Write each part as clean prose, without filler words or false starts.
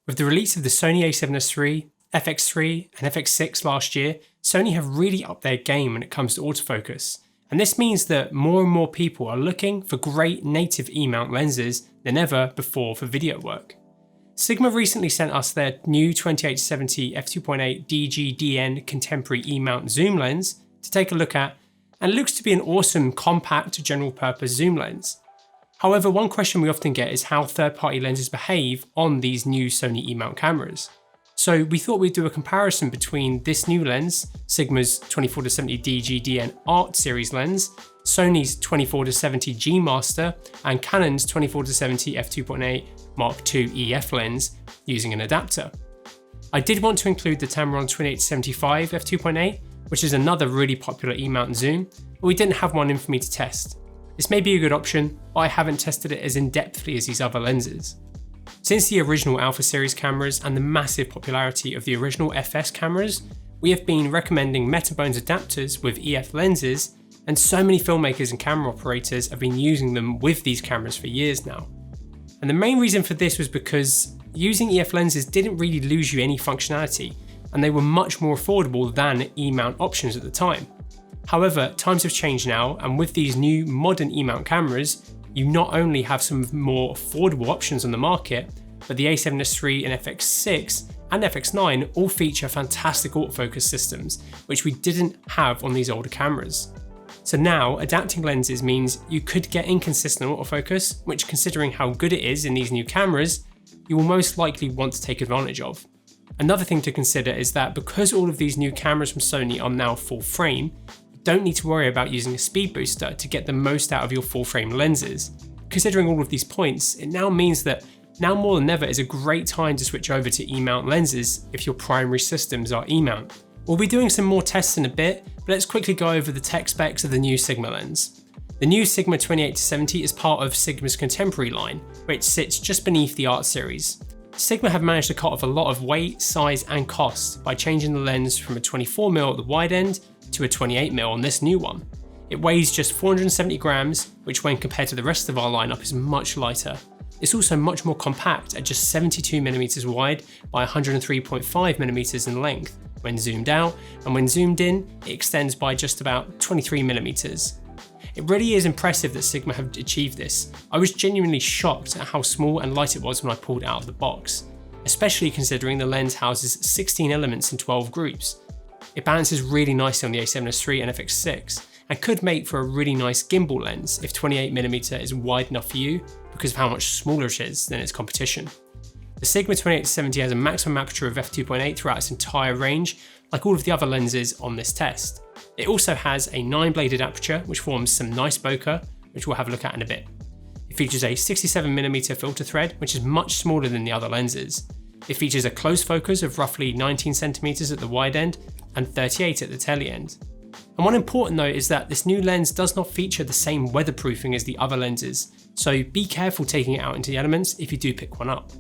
With the release of the Sony a7S III, FX3 and FX6 last year, Sony have really upped their game when it comes to autofocus. And this means that more and more people are looking for great native E-mount lenses than ever before for video work. Sigma recently sent us their new 28-70 f2.8 DG/DN contemporary E-mount zoom lens to take a look at, and it looks to be an awesome compact general purpose zoom lens. However, one question we often get is how third-party lenses behave on these new Sony E-mount cameras. So we thought we'd do a comparison between this new lens, Sigma's 24-70 DG/DN Art series lens, Sony's 24-70 G Master, and Canon's 24-70 f2.8 Mark II EF lens using an adapter. I did want to include the Tamron 28-75 f2.8, which is another really popular E-mount zoom, but we didn't have one in for me to test. This may be a good option, but I haven't tested it as in-depthly as these other lenses. Since the original Alpha series cameras and the massive popularity of the original FS cameras, we have been recommending Metabones adapters with EF lenses, and so many filmmakers and camera operators have been using them with these cameras for years now. And the main reason for this was because using EF lenses didn't really lose you any functionality, and they were much more affordable than E-mount options at the time. However, times have changed now, and with these new modern E-mount cameras, you not only have some more affordable options on the market, but the a7S III and FX6 and FX9 all feature fantastic autofocus systems, which we didn't have on these older cameras. So now, adapting lenses means you could get inconsistent autofocus, which, considering how good it is in these new cameras, you will most likely want to take advantage of. Another thing to consider is that because all of these new cameras from Sony are now full frame, you don't need to worry about using a speed booster to get the most out of your full frame lenses. Considering all of these points, it now means that now more than ever is a great time to switch over to E-mount lenses if your primary systems are E-mount. We'll be doing some more tests in a bit, but let's quickly go over the tech specs of the new Sigma lens. The new Sigma 28-70 is part of Sigma's contemporary line, which sits just beneath the Art series. Sigma have managed to cut off a lot of weight, size and cost by changing the lens from a 24mm at the wide end to a 28mm on this new one. It weighs just 470 grams, which when compared to the rest of our lineup is much lighter. It's also much more compact at just 72mm wide by 103.5mm in length when zoomed out, and when zoomed in, it extends by just about 23mm. It really is impressive that Sigma have achieved this. I was genuinely shocked at how small and light it was when I pulled it out of the box, especially considering the lens houses 16 elements in 12 groups. It balances really nicely on the a7S III and FX6, and could make for a really nice gimbal lens if 28mm is wide enough for you because of how much smaller it is than its competition. The Sigma 28-70 has a maximum aperture of f2.8 throughout its entire range, like all of the other lenses on this test. It also has a 9-bladed aperture, which forms some nice bokeh, which we'll have a look at in a bit. It features a 67mm filter thread, which is much smaller than the other lenses. It features a close focus of roughly 19cm at the wide end and 38 at the tele end. And one important note is that this new lens does not feature the same weatherproofing as the other lenses, so be careful taking it out into the elements if you do pick one up.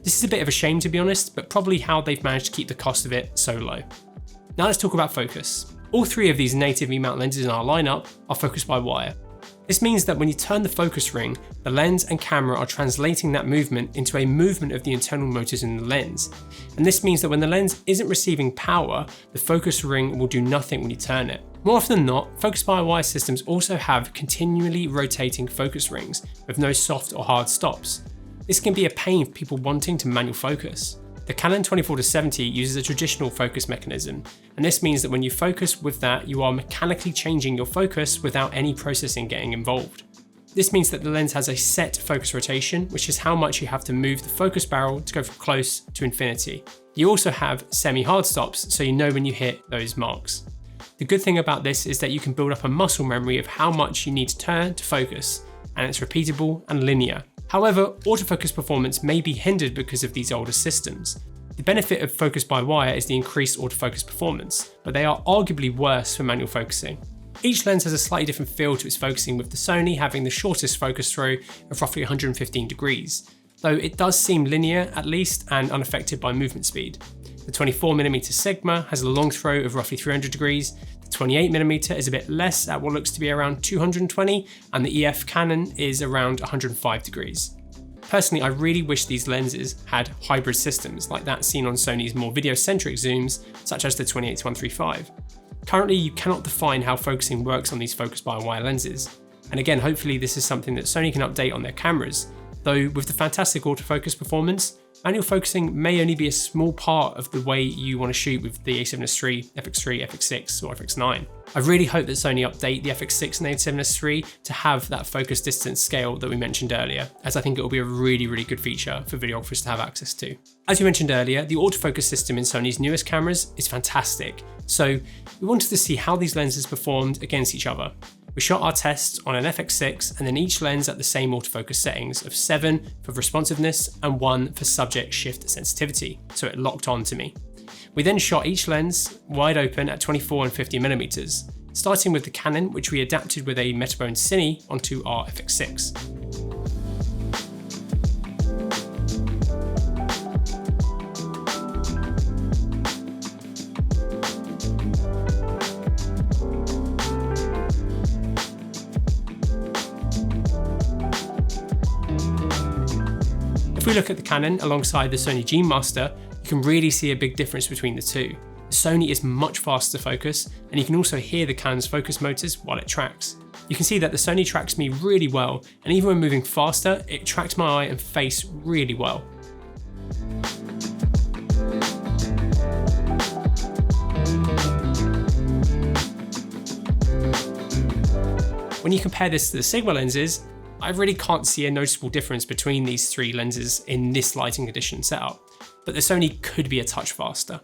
This is a bit of a shame to be honest, but probably how they've managed to keep the cost of it so low. Now let's talk about focus. All three of these native E-mount lenses in our lineup are focused by wire. This means that when you turn the focus ring, the lens and camera are translating that movement into a movement of the internal motors in the lens. And this means that when the lens isn't receiving power, the focus ring will do nothing when you turn it. More often than not, focus-by-wire systems also have continually rotating focus rings with no soft or hard stops. This can be a pain for people wanting to manual focus. The Canon 24-70 uses a traditional focus mechanism, and this means that when you focus with that, you are mechanically changing your focus without any processing getting involved. This means that the lens has a set focus rotation, which is how much you have to move the focus barrel to go from close to infinity. You also have semi-hard stops, so you know when you hit those marks. The good thing about this is that you can build up a muscle memory of how much you need to turn to focus, and it's repeatable and linear. However, autofocus performance may be hindered because of these older systems. The benefit of focus by wire is the increased autofocus performance, but they are arguably worse for manual focusing. Each lens has a slightly different feel to its focusing, with the Sony having the shortest focus throw of roughly 115 degrees, though it does seem linear at least and unaffected by movement speed. The 24mm Sigma has a long throw of roughly 300 degrees, the 28mm is a bit less at what looks to be around 220, and the EF Canon is around 105 degrees. Personally, I really wish these lenses had hybrid systems like that seen on Sony's more video-centric zooms, such as the 28-135. Currently, you cannot define how focusing works on these focus-by-wire lenses. And again, hopefully this is something that Sony can update on their cameras, though with the fantastic autofocus performance, manual focusing may only be a small part of the way you want to shoot with the a7S III, FX3, FX6 or FX9. I really hope that Sony update the FX6 and a7S III to have that focus distance scale that we mentioned earlier, as I think it will be a really good feature for videographers to have access to. As we mentioned earlier, the autofocus system in Sony's newest cameras is fantastic, so we wanted to see how these lenses performed against each other. We shot our tests on an FX6 and then each lens at the same autofocus settings of 7 for responsiveness and 1 for subject shift sensitivity, so it locked on to me. We then shot each lens wide open at 24 and 50mm, starting with the Canon, which we adapted with a Metabone Cine onto our FX6. If we look at the Canon alongside the Sony G Master, you can really see a big difference between the two. The Sony is much faster to focus, and you can also hear the Canon's focus motors while it tracks. You can see that the Sony tracks me really well, and even when moving faster, it tracked my eye and face really well. When you compare this to the Sigma lenses, I really can't see a noticeable difference between these three lenses in this lighting condition setup, but the Sony could be a touch faster.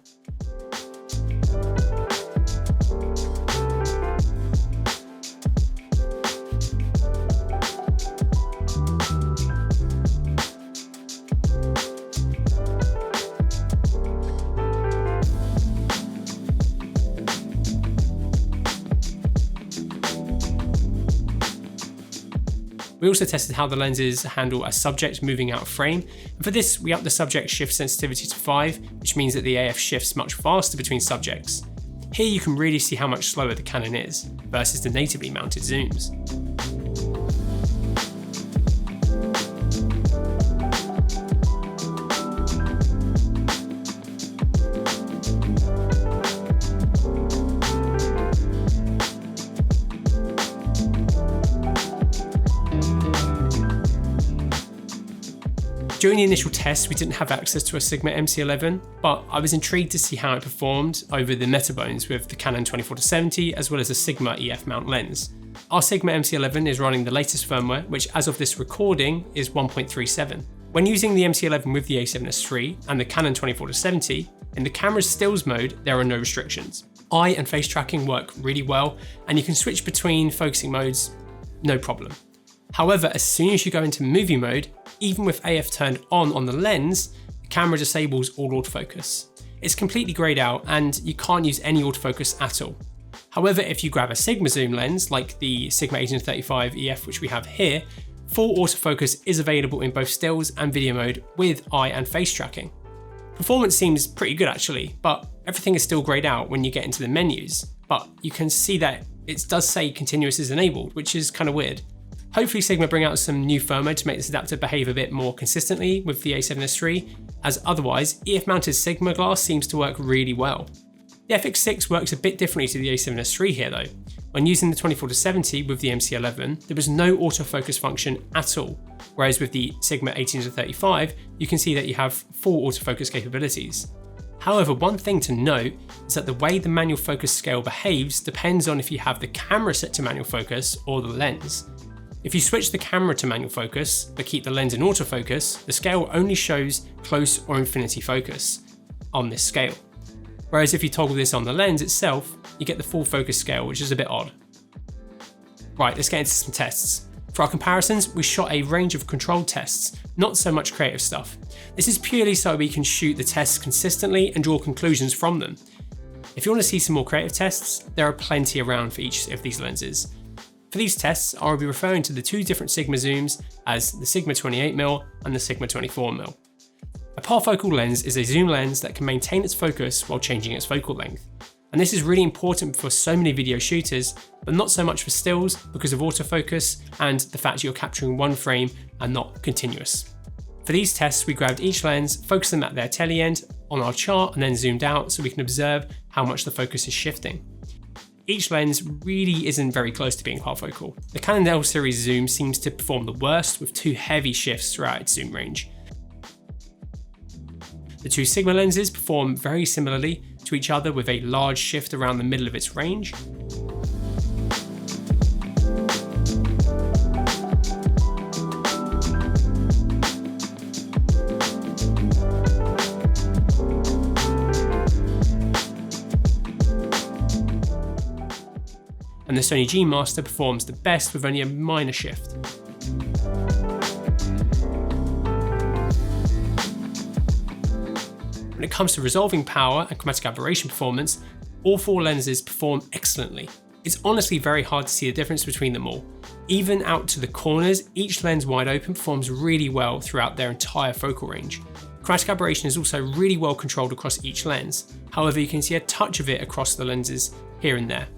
We also tested how the lenses handle a subject moving out of frame, and for this we upped the subject shift sensitivity to 5, which means that the AF shifts much faster between subjects. Here you can really see how much slower the Canon is, versus the natively mounted zooms. During the initial test, we didn't have access to a Sigma MC11, but I was intrigued to see how it performed over the Metabones with the Canon 24-70 as well as a Sigma EF mount lens. Our Sigma MC11 is running the latest firmware, which as of this recording is 1.37. When using the MC11 with the a7S III and the Canon 24-70, in the camera's stills mode, there are no restrictions. Eye and face tracking work really well, and you can switch between focusing modes, no problem. However, as soon as you go into movie mode, even with AF turned on the lens, the camera disables all autofocus. It's completely greyed out and you can't use any autofocus at all. However, if you grab a Sigma zoom lens like the Sigma 18-35 EF which we have here, full autofocus is available in both stills and video mode with eye and face tracking. Performance seems pretty good actually, but everything is still greyed out when you get into the menus, but you can see that it does say continuous is enabled, which is kind of weird. Hopefully Sigma bring out some new firmware to make this adapter behave a bit more consistently with the a7S III, as otherwise EF mounted Sigma glass seems to work really well. The FX6 works a bit differently to the a7S III here though. When using the 24-70 with the MC11, there was no autofocus function at all, whereas with the Sigma 18-35, you can see that you have full autofocus capabilities. However, one thing to note is that the way the manual focus scale behaves depends on if you have the camera set to manual focus or the lens. If you switch the camera to manual focus, but keep the lens in autofocus, the scale only shows close or infinity focus on this scale. Whereas if you toggle this on the lens itself, you get the full focus scale, which is a bit odd. Right, let's get into some tests. For our comparisons, we shot a range of controlled tests, not so much creative stuff. This is purely so we can shoot the tests consistently and draw conclusions from them. If you want to see some more creative tests, there are plenty around for each of these lenses. For these tests, I will be referring to the two different Sigma zooms as the Sigma 28mm and the Sigma 24mm. A Parfocal lens is a zoom lens that can maintain its focus while changing its focal length. And this is really important for so many video shooters, but not so much for stills because of autofocus and the fact you're capturing one frame and not continuous. For these tests, we grabbed each lens, focused them at their tele end on our chart, and then zoomed out so we can observe how much the focus is shifting. Each lens really isn't very close to being parfocal. The Canon L series zoom seems to perform the worst, with 2 heavy shifts throughout its zoom range. The 2 Sigma lenses perform very similarly to each other, with a large shift around the middle of its range. And the Sony G Master performs the best with only a minor shift. When it comes to resolving power and chromatic aberration performance, all 4 lenses perform excellently. It's honestly very hard to see the difference between them all. Even out to the corners, each lens wide open performs really well throughout their entire focal range. Chromatic aberration is also really well controlled across each lens. However, you can see a touch of it across the lenses here and there.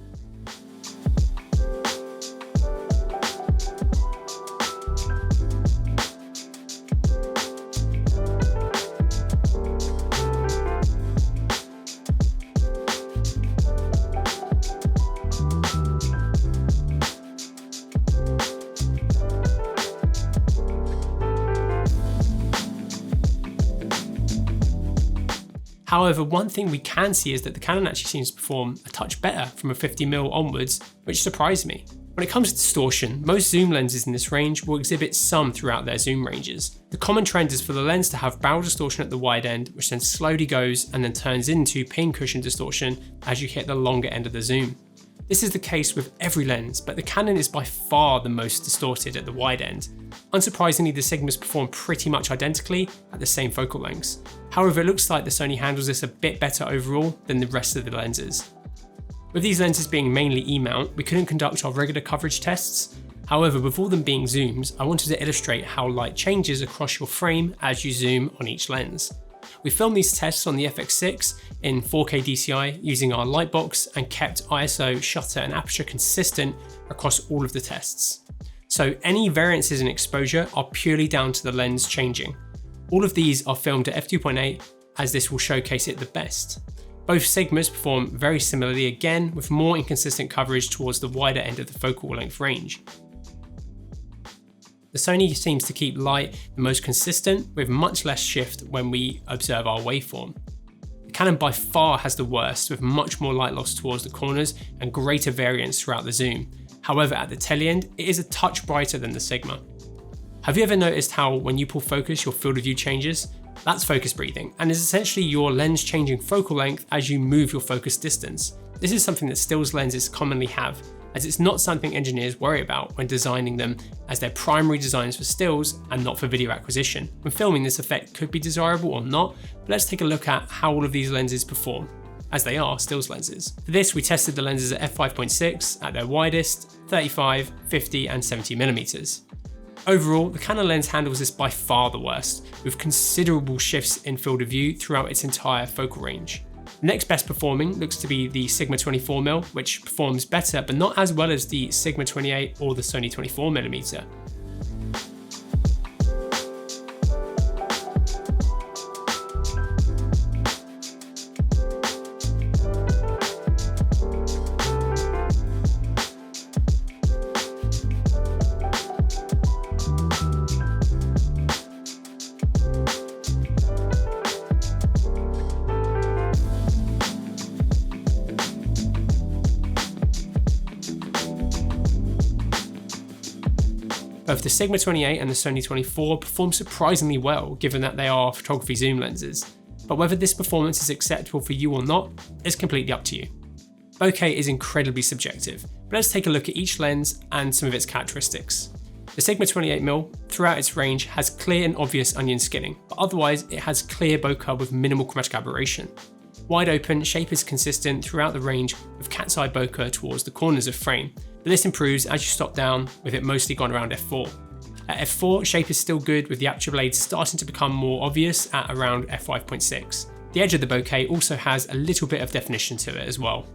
However, one thing we can see is that the Canon actually seems to perform a touch better from a 50mm onwards, which surprised me. When it comes to distortion, most zoom lenses in this range will exhibit some throughout their zoom ranges. The common trend is for the lens to have barrel distortion at the wide end, which then slowly goes and then turns into pincushion distortion as you hit the longer end of the zoom. This is the case with every lens, but the Canon is by far the most distorted at the wide end. Unsurprisingly, the Sigmas perform pretty much identically at the same focal lengths. However, it looks like the Sony handles this a bit better overall than the rest of the lenses. With these lenses being mainly E-mount, we couldn't conduct our regular coverage tests. However, with all them being zooms, I wanted to illustrate how light changes across your frame as you zoom on each lens. We filmed these tests on the FX6 in 4K DCI using our lightbox and kept ISO, shutter and aperture consistent across all of the tests. So any variances in exposure are purely down to the lens changing. All of these are filmed at f2.8 as this will showcase it the best. Both Sigmas perform very similarly, again with more inconsistent coverage towards the wider end of the focal length range. The Sony seems to keep light the most consistent, with much less shift when we observe our waveform. The Canon by far has the worst, with much more light loss towards the corners and greater variance throughout the zoom. However, at the tele end, it is a touch brighter than the Sigma. Have you ever noticed how when you pull focus, your field of view changes? That's focus breathing, and is essentially your lens changing focal length as you move your focus distance. This is something that stills lenses commonly have, as it's not something engineers worry about when designing them, as they're primary designs for stills and not for video acquisition. When filming, this effect could be desirable or not, but let's take a look at how all of these lenses perform, as they are stills lenses. For this, we tested the lenses at f5.6 at their widest, 35, 50 and 70mm. Overall, the Canon lens handles this by far the worst, with considerable shifts in field of view throughout its entire focal range. The next best performing looks to be the Sigma 24mm, which performs better but not as well as the Sigma 28 or the Sony 24mm. Both the Sigma 28 and the Sony 24 perform surprisingly well, given that they are photography zoom lenses. But whether this performance is acceptable for you or not is completely up to you. Bokeh is incredibly subjective, but let's take a look at each lens and some of its characteristics. The Sigma 28mm throughout its range has clear and obvious onion skinning, but otherwise it has clear bokeh with minimal chromatic aberration. Wide open, shape is consistent throughout the range with cat's eye bokeh towards the corners of frame, but this improves as you stop down, with it mostly gone around f4. At f4, shape is still good, with the aperture blades starting to become more obvious at around f5.6. The edge of the bokeh also has a little bit of definition to it as well.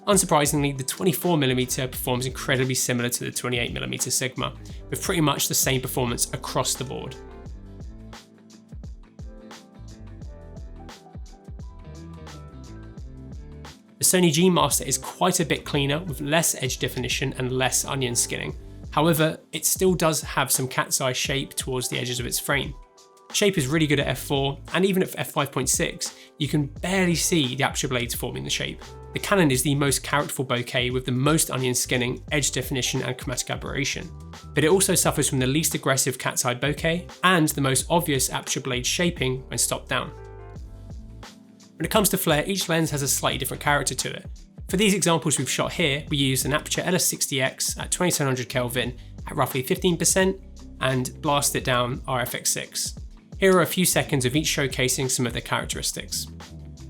Unsurprisingly, the 24mm performs incredibly similar to the 28mm Sigma, with pretty much the same performance across the board. The Sony G Master is quite a bit cleaner with less edge definition and less onion skinning. However, it still does have some cat's eye shape towards the edges of its frame. Shape is really good at f4, and even at f5.6, you can barely see the aperture blades forming the shape. The Canon is the most characterful bokeh with the most onion skinning, edge definition and chromatic aberration, but it also suffers from the least aggressive cat's eye bokeh and the most obvious aperture blade shaping when stopped down. When it comes to flare, each lens has a slightly different character to it. For these examples we've shot here, we used an aperture LS60X at 2700 Kelvin at roughly 15% and blasted down our FX6. Here are a few seconds of each showcasing some of their characteristics.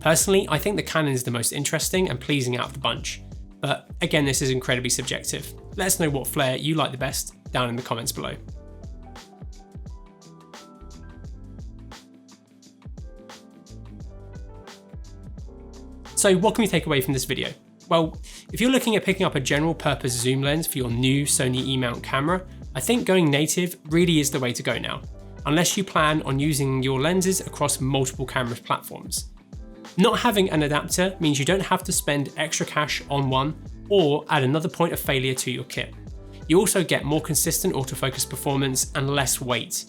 Personally, I think the Canon is the most interesting and pleasing out of the bunch, but again, this is incredibly subjective. Let us know what flare you like the best down in the comments below. So what can we take away from this video? Well, if you're looking at picking up a general purpose zoom lens for your new Sony E-mount camera, I think going native really is the way to go now, unless you plan on using your lenses across multiple camera platforms. Not having an adapter means you don't have to spend extra cash on one or add another point of failure to your kit. You also get more consistent autofocus performance and less weight.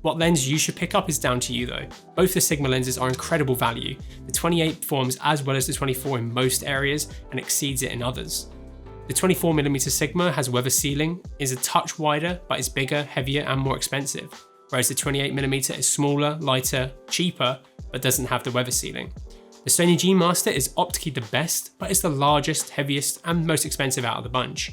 What lens you should pick up is down to you though. Both the Sigma lenses are incredible value. The 28 performs as well as the 24 in most areas and exceeds it in others. The 24mm Sigma has weather sealing, is a touch wider but is bigger, heavier and more expensive, whereas the 28mm is smaller, lighter, cheaper but doesn't have the weather sealing. The Sony G Master is optically the best but is the largest, heaviest and most expensive out of the bunch.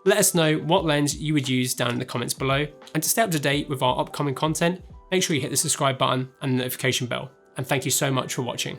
Let us know what lens you would use down in the comments below, and to stay up to date with our upcoming content, make sure you hit the subscribe button and the notification bell. And thank you so much for watching.